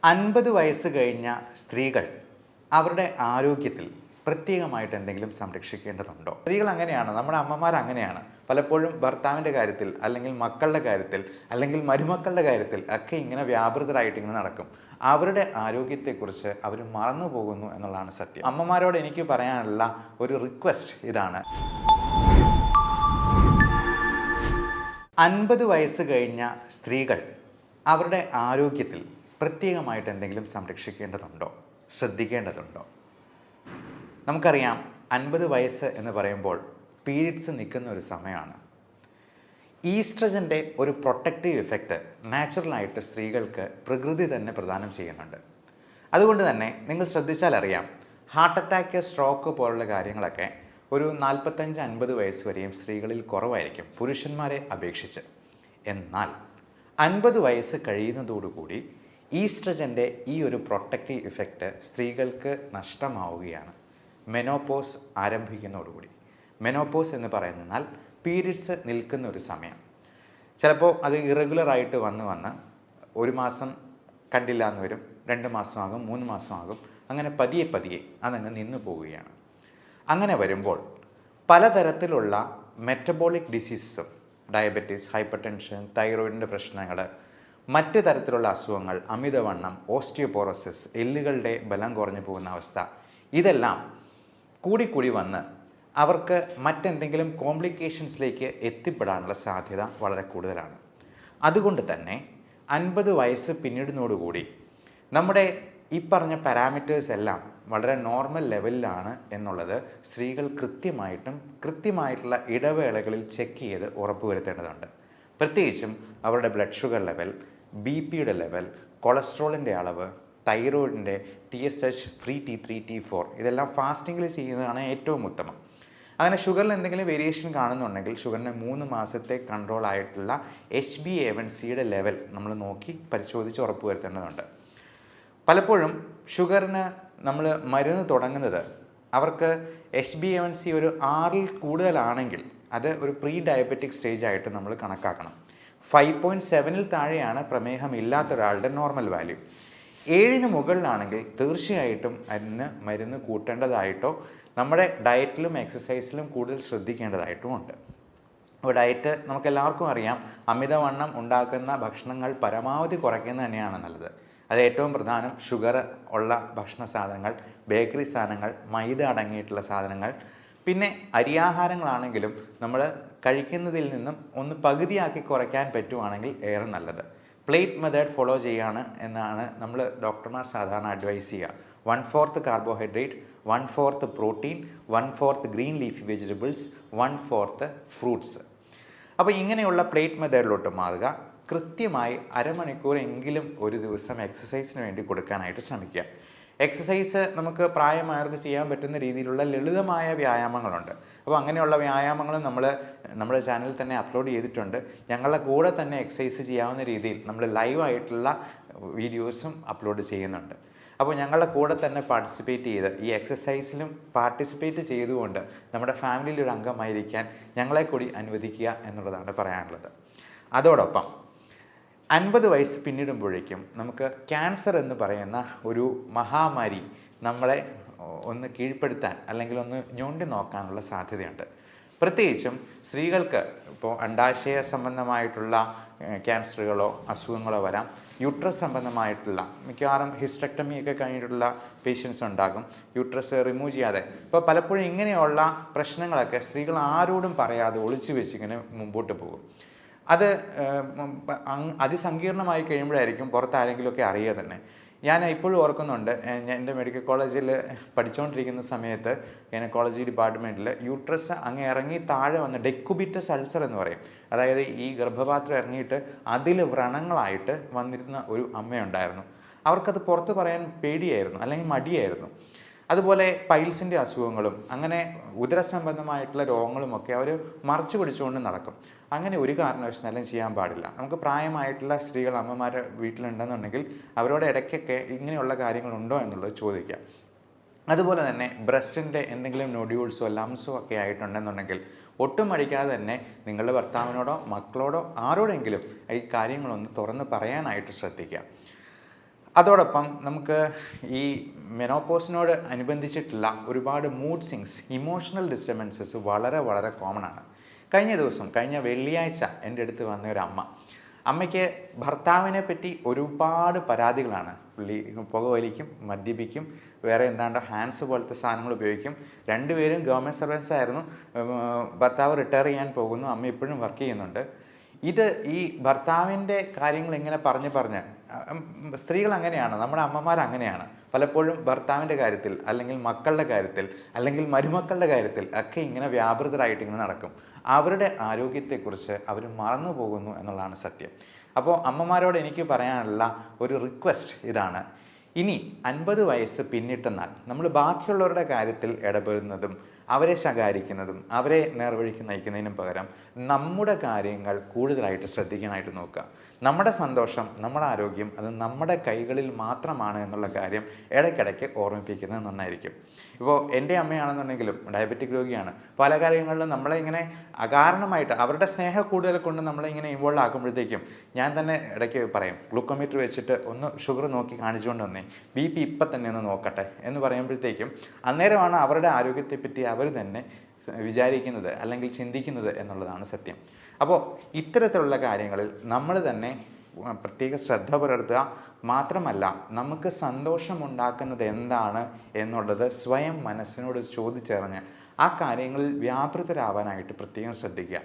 50 വയസ്സ് കഴിഞ്ഞ സ്ത്രീകൾ അവരുടെ ആരോഗ്യത്തിൽ പ്രത്യേകമായിട്ട് എന്തെങ്കിലും സംരക്ഷിക്കേണ്ടതുണ്ടോ? സ്ത്രീകൾ അങ്ങനെയാണ്, നമ്മുടെ അമ്മമാർ അങ്ങനെയാണ്. പലപ്പോഴും ഭർത്താവിൻ്റെ കാര്യത്തിൽ, അല്ലെങ്കിൽ മക്കളുടെ കാര്യത്തിൽ, അല്ലെങ്കിൽ മരുമക്കളുടെ കാര്യത്തിൽ ഒക്കെ ഇങ്ങനെ വ്യാപൃതരായിട്ട് ഇങ്ങനെ നടക്കും. അവരുടെ ആരോഗ്യത്തെക്കുറിച്ച് അവർ മറന്നു പോകുന്നു എന്നുള്ളതാണ് സത്യം. അമ്മമാരോട് എനിക്ക് പറയാനുള്ള ഒരു റിക്വസ്റ്റ് ഇതാണ്. 50 വയസ്സ് കഴിഞ്ഞ സ്ത്രീകൾ അവരുടെ ആരോഗ്യത്തിൽ പ്രത്യേകമായിട്ട് എന്തെങ്കിലും സംരക്ഷിക്കേണ്ടതുണ്ടോ, ശ്രദ്ധിക്കേണ്ടതുണ്ടോ? നമുക്കറിയാം, 50 വയസ്സ് എന്ന് പറയുമ്പോൾ പീരിയഡ്സ് നിൽക്കുന്ന ഒരു സമയമാണ്. ഈസ്ട്രജൻ്റെ ഒരു പ്രൊട്ടക്റ്റീവ് ഇഫക്റ്റ് നാച്ചുറലായിട്ട് സ്ത്രീകൾക്ക് പ്രകൃതി തന്നെ പ്രദാനം ചെയ്യുന്നുണ്ട്. അതുകൊണ്ട് തന്നെ നിങ്ങൾ ശ്രദ്ധിച്ചാൽ അറിയാം, ഹാർട്ട് അറ്റാക്ക്, സ്ട്രോക്ക് പോലുള്ള കാര്യങ്ങളൊക്കെ ഒരു 45-50 വയസ്സ് വരെയും സ്ത്രീകളിൽ കുറവായിരിക്കും പുരുഷന്മാരെ അപേക്ഷിച്ച്. എന്നാൽ 50 വയസ്സ് കഴിയുന്നതോടുകൂടി ഈസ്ട്രജൻ്റെ ഈ ഒരു പ്രൊട്ടക്റ്റീവ് ഇഫക്റ്റ് സ്ത്രീകൾക്ക് നഷ്ടമാവുകയാണ്. മെനോപോസ് ആരംഭിക്കുന്നതോടുകൂടി. മെനോപോസ് എന്ന് പറയുന്നാൽ പീരിയഡ്സ് നിൽക്കുന്ന ഒരു സമയം. ചിലപ്പോൾ അത് ഇറഗുലറായിട്ട് വന്ന് ഒരു മാസം കണ്ടില്ല എന്ന് വരും, 2 മാസമാകും, 3 മാസമാകും, അങ്ങനെ പതിയെ അതങ്ങ് നിന്നു പോവുകയാണ്. അങ്ങനെ വരുമ്പോൾ പലതരത്തിലുള്ള മെറ്റബോളിക് ഡിസീസസും, ഡയബറ്റീസ്, ഹൈപ്പർ ടെൻഷൻ, തൈറോയിഡിൻ്റെ പ്രശ്നങ്ങൾ, മറ്റ് തരത്തിലുള്ള അസുഖങ്ങൾ, അമിതവണ്ണം, ഓസ്റ്റിയോപോറോസിസ്, എല്ലുകളുടെ ബലം കുറഞ്ഞു പോകുന്ന അവസ്ഥ, ഇതെല്ലാം കൂടി വന്ന് അവർക്ക് മറ്റെന്തെങ്കിലും കോംപ്ലിക്കേഷൻസിലേക്ക് എത്തിപ്പെടാനുള്ള സാധ്യത വളരെ കൂടുതലാണ്. അതുകൊണ്ട് തന്നെ 50 വയസ്സ് പിന്നിടുന്നതോടുകൂടി നമ്മുടെ ഈ പറഞ്ഞ പാരാമീറ്റേഴ്സ് എല്ലാം വളരെ നോർമൽ ലെവലിലാണ് എന്നുള്ളത് സ്ത്രീകൾ കൃത്യമായിട്ടുള്ള ഇടവേളകളിൽ ചെക്ക് ചെയ്ത് ഉറപ്പുവരുത്തേണ്ടതുണ്ട്. പ്രത്യേകിച്ചും അവരുടെ ബ്ലഡ് ഷുഗർ ലെവൽ, BP-യുടെ ലെവൽ, കൊളസ്ട്രോളിൻ്റെ അളവ്, തൈറോയിഡിൻ്റെ TSH, ഫ്രീ T3, T4 ഇതെല്ലാം ഫാസ്റ്റിങ്ങിൽ ചെയ്യുന്നതാണ് ഏറ്റവും ഉത്തമം. അങ്ങനെ ഷുഗറിൽ എന്തെങ്കിലും വേരിയേഷൻ കാണുന്നുണ്ടെങ്കിൽ ഷുഗറിന് 3 മാസത്തെ കൺട്രോൾ ആയിട്ടുള്ള HbA1cയുടെ ലെവൽ നമ്മൾ നോക്കി പരിശോധിച്ച് ഉറപ്പുവരുത്തേണ്ടതുണ്ട്. പലപ്പോഴും ഷുഗറിന് നമ്മൾ മരുന്ന് തുടങ്ങുന്നത് അവർക്ക് HbA1c ഒരു 6-ൽ കൂടുതലാണെങ്കിൽ അത് ഒരു പ്രീ ഡയബറ്റിക് സ്റ്റേജ് ആയിട്ട് നമ്മൾ കണക്കാക്കണം. 5.7-ൽ താഴെയാണ് പ്രമേഹം ഇല്ലാത്ത ഒരാളുടെ നോർമൽ വാല്യൂ. 7-ന് മുകളിലാണെങ്കിൽ തീർച്ചയായിട്ടും അതിന് മരുന്ന് കൂട്ടേണ്ടതായിട്ടോ നമ്മുടെ ഡയറ്റിലും എക്സസൈസിലും കൂടുതൽ ശ്രദ്ധിക്കേണ്ടതായിട്ടും ഉണ്ട്. അപ്പോൾ ഡയറ്റ് നമുക്കെല്ലാവർക്കും അറിയാം, അമിതവണ്ണം ഉണ്ടാക്കുന്ന ഭക്ഷണങ്ങൾ പരമാവധി കുറയ്ക്കുന്നത് തന്നെയാണ് നല്ലത്. അത് ഏറ്റവും പ്രധാനം ഷുഗർ ഉള്ള ഭക്ഷണ സാധനങ്ങൾ, ബേക്കറി സാധനങ്ങൾ, മൈദ അടങ്ങിയിട്ടുള്ള സാധനങ്ങൾ, പിന്നെ അരിയാഹാരങ്ങളാണെങ്കിലും നമ്മൾ കഴിക്കുന്നതിൽ നിന്നും ഒന്ന് പകുതിയാക്കി കുറയ്ക്കാൻ പറ്റുവാണെങ്കിൽ ഏറെ നല്ലത്. പ്ലേറ്റ് മെത്തേഡ് ഫോളോ ചെയ്യുകയാണ് എന്നാണ് നമ്മൾ ഡോക്ടർമാർ സാധാരണ അഡ്വൈസ് ചെയ്യുക. 1/4 carbohydrate, 1/4 protein, 1/4 green leafy vegetables, 1/4 fruits. അപ്പോൾ ഇങ്ങനെയുള്ള പ്ലേറ്റ് മെത്തേഡിലോട്ട് മാറുക. കൃത്യമായി അരമണിക്കൂറെങ്കിലും ഒരു ദിവസം എക്സസൈസിന് വേണ്ടി കൊടുക്കാനായിട്ട് ശ്രമിക്കുക. എക്സസൈസ് നമുക്ക് പ്രായമായവർക്ക് ചെയ്യാൻ പറ്റുന്ന രീതിയിലുള്ള ലളിതമായ വ്യായാമങ്ങളുണ്ട്. അപ്പോൾ അങ്ങനെയുള്ള വ്യായാമങ്ങൾ നമ്മൾ നമ്മുടെ ചാനലിൽ തന്നെ അപ്ലോഡ് ചെയ്തിട്ടുണ്ട്. ഞങ്ങളുടെ കൂടെ തന്നെ എക്സസൈസ് ചെയ്യാവുന്ന രീതിയിൽ നമ്മൾ ലൈവായിട്ടുള്ള വീഡിയോസും അപ്ലോഡ് ചെയ്യുന്നുണ്ട്. അപ്പോൾ ഞങ്ങളുടെ കൂടെ തന്നെ പാർട്ടിസിപ്പേറ്റ് ചെയ്ത് ഈ എക്സസൈസിലും പാർട്ടിസിപ്പേറ്റ് ചെയ്തുകൊണ്ട് നമ്മുടെ ഫാമിലിയിൽ ഒരു അംഗമായിരിക്കാൻ ഞങ്ങളെ കൂടി അനുവദിക്കുക എന്നുള്ളതാണ് പറയാനുള്ളത്. അതോടൊപ്പം 50 വയസ്സ് പിന്നിടുമ്പോഴേക്കും നമുക്ക് ക്യാൻസർ എന്ന് പറയുന്ന ഒരു മഹാമാരി നമ്മളെ ഒന്ന് കീഴ്പ്പെടുത്താൻ അല്ലെങ്കിൽ ഒന്ന് ഞൊണ്ടി നോക്കാനുള്ള സാധ്യതയുണ്ട്. പ്രത്യേകിച്ചും സ്ത്രീകൾക്ക് ഇപ്പോൾ അണ്ഡാശയ സംബന്ധമായിട്ടുള്ള ക്യാൻസറുകളോ അസുഖങ്ങളോ വരാം. യൂട്രസ് സംബന്ധമായിട്ടുള്ള മിക്കവാറും ഹിസ്റ്റക്ടമിയൊക്കെ കഴിഞ്ഞിട്ടുള്ള പേഷ്യൻസ് ഉണ്ടാകും, യൂട്രസ് റിമൂവ് ചെയ്യാതെ. ഇപ്പോൾ പലപ്പോഴും ഇങ്ങനെയുള്ള പ്രശ്നങ്ങളൊക്കെ സ്ത്രീകൾ ആരോടും പറയാതെ ഒളിച്ചു വെച്ചിങ്ങനെ മുമ്പോട്ട് പോകും. അത് അതിസങ്കീർണമായി കഴിയുമ്പോഴായിരിക്കും പുറത്താരെങ്കിലുമൊക്കെ അറിയുക തന്നെ. ഞാൻ ഇപ്പോഴും ഓർക്കുന്നുണ്ട്, എൻ്റെ മെഡിക്കൽ കോളേജിൽ പഠിച്ചുകൊണ്ടിരിക്കുന്ന സമയത്ത് ഗൈനക്കോളജി ഡിപ്പാർട്ട്മെൻറ്റിൽ യൂട്രസ് അങ്ങ് ഇറങ്ങി താഴെ വന്ന് ഡെക്കുബിറ്റസ് അൾസർ എന്ന് പറയും, അതായത് ഈ ഗർഭപാത്രം ഇറങ്ങിയിട്ട് അതിൽ വ്രണങ്ങളായിട്ട് വന്നിരുന്ന ഒരു അമ്മയുണ്ടായിരുന്നു. അവർക്കത് പുറത്ത് പറയാൻ പേടിയായിരുന്നു, അല്ലെങ്കിൽ മടിയായിരുന്നു. അതുപോലെ പൈൽസിൻ്റെ അസുഖങ്ങളും അങ്ങനെ ഉദരസംബന്ധമായിട്ടുള്ള രോഗങ്ങളുമൊക്കെ അവർ മറച്ചു പിടിച്ചുകൊണ്ട് നടക്കും. അങ്ങനെ ഒരു കാരണവശാലും ചെയ്യാൻ പാടില്ല. നമുക്ക് പ്രായമായിട്ടുള്ള സ്ത്രീകൾ, അമ്മമാർ വീട്ടിലുണ്ടെന്നുണ്ടെങ്കിൽ അവരോട് ഇടയ്ക്കൊക്കെ ഇങ്ങനെയുള്ള കാര്യങ്ങളുണ്ടോ എന്നുള്ളത് ചോദിക്കാം. അതുപോലെ തന്നെ ബ്രസ്റ്റിൻ്റെ എന്തെങ്കിലും നൊഡ്യൂൾസോ ലംസോ ഒക്കെ ആയിട്ടുണ്ടെന്നുണ്ടെങ്കിൽ ഒട്ടും മടിക്കാതെ തന്നെ നിങ്ങളുടെ ഭർത്താവിനോടോ മക്കളോടോ ആരോടെങ്കിലും ഈ കാര്യങ്ങളൊന്ന് തുറന്ന് പറയാനായിട്ട് ശ്രദ്ധിക്കുക. അതോടൊപ്പം നമുക്ക് ഈ മെനോപോസിനോട് അനുബന്ധിച്ചിട്ടുള്ള ഒരുപാട് മൂഡ് സ്വിങ്സ്, ഇമോഷണൽ ഡിസ്റ്റർബൻസസ് വളരെ വളരെ കോമൺ ആണ്. കഴിഞ്ഞ വെള്ളിയാഴ്ച എൻ്റെ അടുത്ത് വന്ന ഒരു അമ്മയ്ക്ക് ഭർത്താവിനെ പറ്റി ഒരുപാട് പരാതികളാണ്. പുള്ളി പുകവലിക്കും, മദ്യപിക്കും, വേറെ എന്താണ്ടോ ഹാൻഡ്സ് പോലത്തെ സാധനങ്ങൾ ഉപയോഗിക്കും. രണ്ടുപേരും ഗവൺമെൻറ് സർവൻസ് ആയിരുന്നു. ഭർത്താവ് റിട്ടയർ ചെയ്യാൻ പോകുന്നു, അമ്മ ഇപ്പോഴും വർക്ക് ചെയ്യുന്നുണ്ട്. ഇത് ഈ ഭർത്താവിൻ്റെ കാര്യങ്ങൾ ഇങ്ങനെ പറഞ്ഞ് സ്ത്രീകൾ അങ്ങനെയാണ്, നമ്മുടെ അമ്മമാർ അങ്ങനെയാണ്. പലപ്പോഴും ഭർത്താവിൻ്റെ കാര്യത്തിൽ, അല്ലെങ്കിൽ മക്കളുടെ കാര്യത്തിൽ, അല്ലെങ്കിൽ മരുമക്കളുടെ കാര്യത്തിൽ ഒക്കെ ഇങ്ങനെ വ്യാപൃതരായിട്ട് ഇങ്ങനെ നടക്കും. അവരുടെ ആരോഗ്യത്തെക്കുറിച്ച് അവർ മറന്നു പോകുന്നു എന്നുള്ളതാണ് സത്യം. അപ്പോൾ അമ്മമാരോട് എനിക്ക് പറയാനുള്ള ഒരു റിക്വസ്റ്റ് ഇതാണ്: ഇനി 50 വയസ്സ് പിന്നിട്ടെന്നാൽ നമ്മൾ ബാക്കിയുള്ളവരുടെ കാര്യത്തിൽ ഇടപെടുന്നതും അവരെ ശകാരിക്കുന്നതും അവരെ നേർവഴിക്ക് നയിക്കുന്നതിനും പകരം നമ്മുടെ കാര്യങ്ങൾ കൂടുതലായിട്ട് ശ്രദ്ധിക്കാനായിട്ട് നോക്കുക. നമ്മുടെ സന്തോഷം, നമ്മുടെ ആരോഗ്യം അത് നമ്മുടെ കൈകളിൽ മാത്രമാണ് എന്നുള്ള കാര്യം ഇടയ്ക്കിടയ്ക്ക് ഓർമ്മിപ്പിക്കുന്നത് നന്നായിരിക്കും. ഇപ്പോൾ എൻ്റെ അമ്മയാണെന്നുണ്ടെങ്കിലും ഡയബറ്റിക് രോഗിയാണ്. പല കാര്യങ്ങളിലും നമ്മളെ ഇങ്ങനെ അകാരണമായിട്ട് അവരുടെ സ്നേഹം കൂടുതൽ കൊണ്ട് നമ്മളെ ഇങ്ങനെ ഇൻവോൾവ് ആക്കുമ്പോഴത്തേക്കും ഞാൻ തന്നെ ഇടയ്ക്ക് പറയും, ഗ്ലൂക്കോമീറ്റർ വെച്ചിട്ട് ഒന്ന് ഷുഗർ നോക്കി കാണിച്ചുകൊണ്ട് വന്നേ, BP ഇപ്പം തന്നെ ഒന്ന് നോക്കട്ടെ എന്ന് പറയുമ്പോഴത്തേക്കും അന്നേരമാണ് അവരുടെ ആരോഗ്യത്തെപ്പറ്റി അവർ തന്നെ വിചാരിക്കുന്നത് അല്ലെങ്കിൽ ചിന്തിക്കുന്നത് എന്നുള്ളതാണ് സത്യം. അപ്പോൾ ഇത്തരത്തിലുള്ള കാര്യങ്ങളിൽ നമ്മൾ തന്നെ പ്രത്യേക ശ്രദ്ധ പുലർത്തുക. മാത്രമല്ല, നമുക്ക് സന്തോഷമുണ്ടാക്കുന്നത് എന്താണ് എന്നുള്ളത് സ്വയം മനസ്സിനോട് ചോദിച്ചറിഞ്ഞ് ആ കാര്യങ്ങളിൽ വ്യാപൃതരാവാനായിട്ട് പ്രത്യേകം ശ്രദ്ധിക്കുക.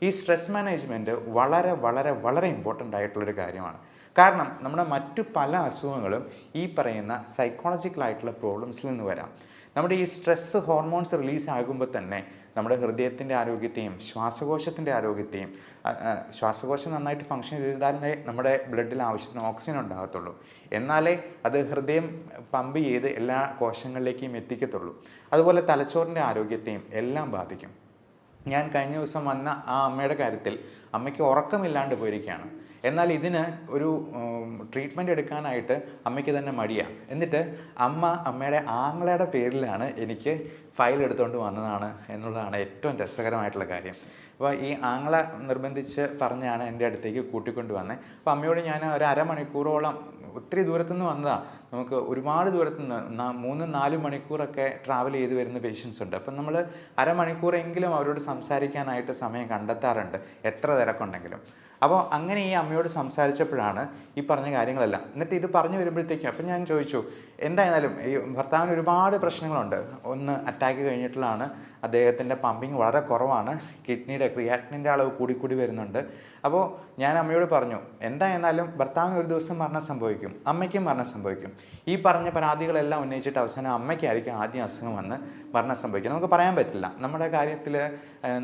ഈ സ്ട്രെസ് മാനേജ്മെൻറ്റ് വളരെ വളരെ വളരെ ഇമ്പോർട്ടൻ്റ് ആയിട്ടുള്ളൊരു കാര്യമാണ്. കാരണം നമ്മുടെ മറ്റു പല അസുഖങ്ങളും ഈ പറയുന്ന സൈക്കോളജിക്കലായിട്ടുള്ള പ്രോബ്ലംസിൽ നിന്ന് വരാം. നമ്മുടെ ഈ സ്ട്രെസ് ഹോർമോൺസ് റിലീസ് ആകുമ്പോൾ തന്നെ നമ്മുടെ ഹൃദയത്തിൻ്റെ ആരോഗ്യത്തെയും ശ്വാസകോശത്തിൻ്റെ ആരോഗ്യത്തെയും, ശ്വാസകോശം നന്നായിട്ട് ഫങ്ഷൻ ചെയ്താലേ നമ്മുടെ ബ്ലഡിൽ ആവശ്യത്തിന് ഓക്സിജൻ ഉണ്ടാകത്തുള്ളൂ. എന്നാലേ അത് ഹൃദയം പമ്പ് ചെയ്ത് എല്ലാ കോശങ്ങളിലേക്കും എത്തിക്കത്തുള്ളൂ. അതുപോലെ തലച്ചോറിൻ്റെ ആരോഗ്യത്തെയും എല്ലാം ബാധിക്കും. ഞാൻ കഴിഞ്ഞ ദിവസം വന്ന ആ അമ്മയുടെ കാര്യത്തിൽ അമ്മയ്ക്ക് ഉറക്കമില്ലാണ്ട് പോയിരിക്കുകയാണ്. എന്നാൽ ഇതിന് ഒരു ട്രീറ്റ്മെൻറ്റ് എടുക്കാനായിട്ട് അമ്മയ്ക്ക് തന്നെ മടിയാണ്. എന്നിട്ട് അമ്മയുടെ ആങ്ങളയുടെ പേരിലാണ് എനിക്ക് ഫയൽ എടുത്തുകൊണ്ട് വന്നതാണ് എന്നുള്ളതാണ് ഏറ്റവും രസകരമായിട്ടുള്ള കാര്യം. അപ്പോൾ ഈ ആങ്ങളെ നിർബന്ധിച്ച് പറഞ്ഞാണ് എൻ്റെ അടുത്തേക്ക് കൂട്ടിക്കൊണ്ട് വന്നത്. അപ്പോൾ അമ്മയോട് ഞാൻ ഒരു അരമണിക്കൂറോളം, ഒത്തിരി ദൂരത്തുനിന്ന് വന്നതാണ്, നമുക്ക് ഒരുപാട് ദൂരത്തുനിന്ന് 3-4 മണിക്കൂറൊക്കെ ട്രാവൽ ചെയ്ത് വരുന്ന പേഷ്യൻസ് ഉണ്ട്. അപ്പം നമ്മൾ അരമണിക്കൂറെങ്കിലും അവരോട് സംസാരിക്കാനായിട്ട് സമയം കണ്ടെത്താറുണ്ട്, എത്ര തിരക്കുണ്ടെങ്കിലും. അപ്പോൾ അങ്ങനെ ഈ അമ്മയോട് സംസാരിച്ചപ്പോഴാണ് ഈ പറഞ്ഞ കാര്യങ്ങളെല്ലാം. എന്നിട്ട് ഇത് പറഞ്ഞു വരുമ്പോഴത്തേക്കും അപ്പം ഞാൻ ചോദിച്ചു, എന്തായാലും ഈ ഭർത്താവിന് ഒരുപാട് പ്രശ്നങ്ങളുണ്ട്. ഒന്ന് അറ്റാക്ക് കഴിഞ്ഞിട്ടുള്ളതാണ്, അദ്ദേഹത്തിൻ്റെ പമ്പിങ് വളരെ കുറവാണ്, കിഡ്നിയുടെ ക്രിയാറ്റിനിൻ്റെ അളവ് കൂടി വരുന്നുണ്ട്. അപ്പോൾ ഞാൻ അമ്മയോട് പറഞ്ഞു, എന്തായിരുന്നാലും ഭർത്താവിന് ഒരു ദിവസം മരണം സംഭവിക്കും, അമ്മയ്ക്കും മരണം സംഭവിക്കും. ഈ പറഞ്ഞ പരാതികളെല്ലാം ഉന്നയിച്ചിട്ട് അവസാനം അമ്മയ്ക്കായിരിക്കും ആദ്യം അസുഖം വന്ന് മരണം സംഭവിക്കും. നമുക്ക് പറയാൻ പറ്റില്ല. നമ്മുടെ കാര്യത്തിൽ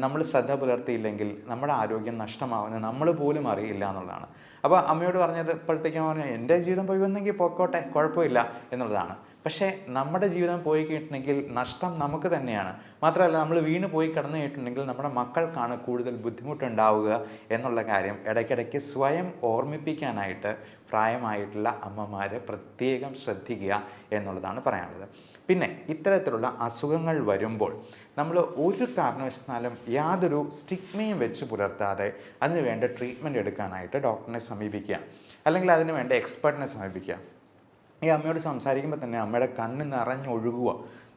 നമ്മൾ ശ്രദ്ധ പുലർത്തിയില്ലെങ്കിൽ നമ്മുടെ ആരോഗ്യം നഷ്ടമാവുന്നത് നമ്മൾ പോലും അറിയില്ല എന്നുള്ളതാണ്. അപ്പോൾ അമ്മയോട് പറഞ്ഞത് ഇപ്പോഴത്തേക്കും പറഞ്ഞു, എൻ്റെ ജീവിതം പോയി വന്നെങ്കിൽ പോയിക്കോട്ടെ, കുഴപ്പമില്ല എന്നുള്ളതാണ്. പക്ഷേ നമ്മുടെ ജീവിതം പോയി കഴിഞ്ഞിട്ടുണ്ടെങ്കിൽ നഷ്ടം നമുക്ക് തന്നെയാണ്. മാത്രമല്ല, നമ്മൾ വീണ് പോയി കിടന്നു കഴിഞ്ഞിട്ടുണ്ടെങ്കിൽ നമ്മുടെ മക്കൾക്കാണ് കൂടുതൽ ബുദ്ധിമുട്ടുണ്ടാവുക എന്നുള്ള കാര്യം ഇടയ്ക്കിടയ്ക്ക് സ്വയം ഓർമ്മിപ്പിക്കാനായിട്ട് പ്രായമായിട്ടുള്ള അമ്മമാർ പ്രത്യേകം ശ്രദ്ധിക്കുക എന്നുള്ളതാണ് പറയാനുള്ളത്. പിന്നെ ഇത്തരത്തിലുള്ള അസുഖങ്ങൾ വരുമ്പോൾ നമ്മൾ ഒരു കാരണവശാലും യാതൊരു സ്റ്റിഗ്മയും വെച്ച് പുലർത്താതെ അതിന് വേണ്ട ട്രീറ്റ്മെൻറ്റ് എടുക്കാനായിട്ട് ഡോക്ടറിനെ സമീപിക്കുക, അല്ലെങ്കിൽ അതിന് വേണ്ട എക്സ്പെർട്ടിനെ സമീപിക്കുക. ഈ അമ്മയോട് സംസാരിക്കുമ്പോൾ തന്നെ അമ്മയുടെ കണ്ണ് നിറഞ്ഞൊഴുകുക,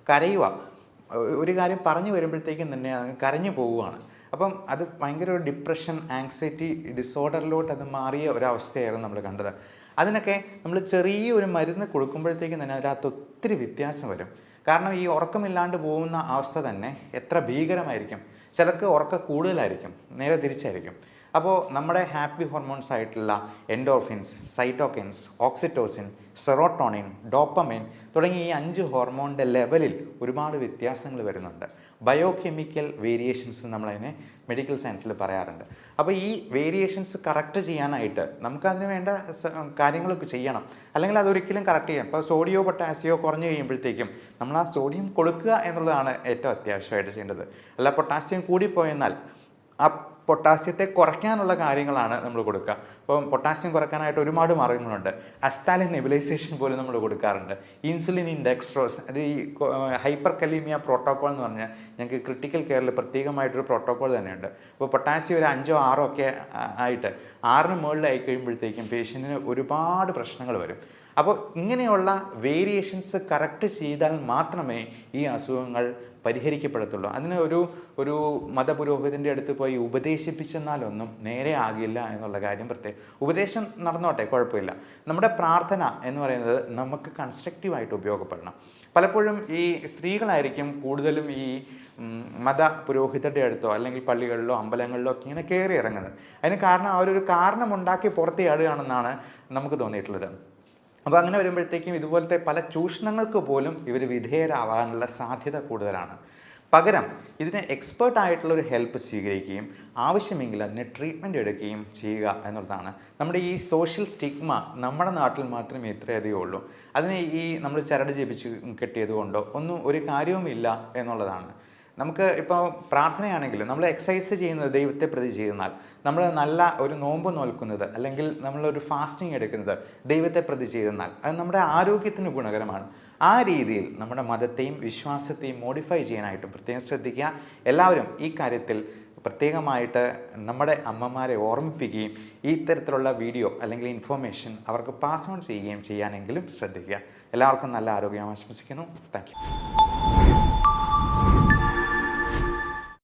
കരയുക. ഒരു കാര്യം പറഞ്ഞു വരുമ്പോഴത്തേക്കും തന്നെ അങ്ങ് കരഞ്ഞു പോവുകയാണ്. അപ്പം അത് ഭയങ്കര ഒരു ഡിപ്രഷൻ, ആങ്സൈറ്റി ഡിസോർഡറിലോട്ട് അത് മാറിയ ഒരവസ്ഥയായിരുന്നു നമ്മൾ കണ്ടത്. അതിനൊക്കെ നമ്മൾ ചെറിയൊരു മരുന്ന് കൊടുക്കുമ്പോഴത്തേക്കും തന്നെ അതിനകത്ത് ഒത്തിരി വ്യത്യാസം വരും. കാരണം ഈ ഉറക്കമില്ലാണ്ട് പോകുന്ന അവസ്ഥ തന്നെ എത്ര ഭീകരമായിരിക്കും. ചിലർക്ക് ഉറക്കം കൂടുതലായിരിക്കും, നേരെ തിരിച്ചായിരിക്കും. അപ്പോൾ നമ്മുടെ ഹാപ്പി ഹോർമോൺസ് ആയിട്ടുള്ള എൻഡോർഫിൻസ്, സൈറ്റോകിൻസ്, ഓക്സിറ്റോസിൻ, സെറോട്ടോണിൻ, ഡോപ്പമൈൻ തുടങ്ങി ഈ 5 ഹോർമോണിൻ്റെ ലെവലിൽ ഒരുപാട് വ്യത്യാസങ്ങൾ വരുന്നുണ്ട്. ബയോകെമിക്കൽ വേരിയേഷൻസ് നമ്മളതിനെ മെഡിക്കൽ സയൻസിൽ പറയാറുണ്ട്. അപ്പോൾ ഈ വേരിയേഷൻസ് കറക്റ്റ് ചെയ്യാനായിട്ട് നമുക്കതിന് വേണ്ട കാര്യങ്ങളൊക്കെ ചെയ്യണം, അല്ലെങ്കിൽ അതൊരിക്കലും കറക്റ്റ് ചെയ്യാം. ഇപ്പോൾ സോഡിയോ പൊട്ടാസിയോ കുറഞ്ഞു കഴിയുമ്പോഴത്തേക്കും നമ്മൾ ആ സോഡിയം കൊടുക്കുക എന്നുള്ളതാണ് ഏറ്റവും അത്യാവശ്യമായിട്ട് ചെയ്യേണ്ടത്. അല്ല പൊട്ടാസ്യം കൂടിപ്പോയെന്നാൽ ആ പൊട്ടാസ്യത്തെ കുറയ്ക്കാനുള്ള കാര്യങ്ങളാണ് നമ്മൾ കൊടുക്കുക. അപ്പം പൊട്ടാസ്യം കുറയ്ക്കാനായിട്ട് ഒരുപാട് മാർഗ്ഗങ്ങളുണ്ട്. അസ്താലിൻ നെബുലൈസേഷൻ പോലും നമ്മൾ കൊടുക്കാറുണ്ട്. ഇൻസുലിൻ ഇൻഡെക്സ്ട്രോസ്, അത് ഈ ഹൈപ്പർ കലീമിയ പ്രോട്ടോക്കോൾ എന്ന് പറഞ്ഞാൽ ഞങ്ങൾക്ക് ക്രിട്ടിക്കൽ കെയറിൽ പ്രത്യേകമായിട്ടൊരു പ്രോട്ടോക്കോൾ തന്നെയുണ്ട്. അപ്പോൾ പൊട്ടാസ്യം ഒരു 5-6 ഒക്കെ ആയിട്ട് 6ന് മുകളിലായി കഴിയുമ്പോഴത്തേക്കും പേഷ്യൻറ്റിന് ഒരുപാട് പ്രശ്നങ്ങൾ വരും. അപ്പോൾ ഇങ്ങനെയുള്ള വേരിയേഷൻസ് കറക്റ്റ് ചെയ്താൽ മാത്രമേ ഈ അസുഖങ്ങൾ പരിഹരിക്കപ്പെടത്തുള്ളൂ. അതിന് ഒരു മതപുരോഹിതൻ്റെ അടുത്ത് പോയി ഉപദേശിപ്പിച്ചെന്നാലൊന്നും നേരെ ആകില്ല എന്നുള്ള കാര്യം പ്രത്യേകം. ഉപദേശം നടന്നോട്ടെ, കുഴപ്പമില്ല. നമ്മുടെ പ്രാർത്ഥന എന്ന് പറയുന്നത് നമുക്ക് കൺസ്ട്രക്റ്റീവായിട്ട് ഉപയോഗപ്പെടണം. പലപ്പോഴും ഈ സ്ത്രീകളായിരിക്കും കൂടുതലും ഈ മത പുരോഹിതരുടെ അടുത്തോ അല്ലെങ്കിൽ പള്ളികളിലോ അമ്പലങ്ങളിലോ ഒക്കെ ഇങ്ങനെ കയറി ഇറങ്ങുന്നത്. അതിന് കാരണം അവരൊരു കാരണമുണ്ടാക്കി പുറത്തിയാടുകയാണെന്നാണ് നമുക്ക് തോന്നിയിട്ടുള്ളത്. അപ്പോൾ അങ്ങനെ വരുമ്പോഴത്തേക്കും ഇതുപോലത്തെ പല ചൂഷണങ്ങൾക്ക് പോലും ഇവർ വിധേയരാവാനുള്ള സാധ്യത കൂടുതലാണ്. പകരം ഇതിന് എക്സ്പേർട്ടായിട്ടുള്ളൊരു ഹെൽപ്പ് സ്വീകരിക്കുകയും ആവശ്യമെങ്കിൽ അതിന് ട്രീറ്റ്മെൻറ്റ് എടുക്കുകയും ചെയ്യുക എന്നുള്ളതാണ്. നമ്മുടെ ഈ സോഷ്യൽ സ്റ്റിഗ്മ നമ്മുടെ നാട്ടിൽ മാത്രമേ ഇത്രയധികം ഉള്ളൂ. അതിനെ ഈ നമ്മൾ ചരട് ജപിച്ച് കെട്ടിയത് കൊണ്ടോ ഒന്നും ഒരു കാര്യവുമില്ല എന്നുള്ളതാണ്. നമുക്ക് ഇപ്പോൾ പ്രാർത്ഥനയാണെങ്കിലും നമ്മൾ എക്സസൈസ് ചെയ്യുന്നത് ദൈവത്തെ പ്രതി ചെയ്യുന്നാൽ, നമ്മൾ നല്ല ഒരു നോമ്പ് നോൽക്കുന്നത് അല്ലെങ്കിൽ നമ്മളൊരു ഫാസ്റ്റിംഗ് എടുക്കുന്നത് ദൈവത്തെ പ്രതി ചെയ്യുന്നാൽ അത് നമ്മുടെ ആരോഗ്യത്തിന് ഗുണകരമാണ്. ആ രീതിയിൽ നമ്മുടെ മതത്തെയും വിശ്വാസത്തെയും മോഡിഫൈ ചെയ്യാനായിട്ടും പ്രത്യേകം ശ്രദ്ധിക്കുക. എല്ലാവരും ഈ കാര്യത്തിൽ പ്രത്യേകമായിട്ട് നമ്മുടെ അമ്മമാരെ ഓർമ്മിപ്പിക്കുകയും ഈ തരത്തിലുള്ള വീഡിയോ അല്ലെങ്കിൽ ഇൻഫോർമേഷൻ അവർക്ക് പാസ് ഓൺ ചെയ്യുകയും ചെയ്യാനെങ്കിലും ശ്രദ്ധിക്കുക. എല്ലാവർക്കും നല്ല ആരോഗ്യം ആശംസിക്കുന്നു. Thank you.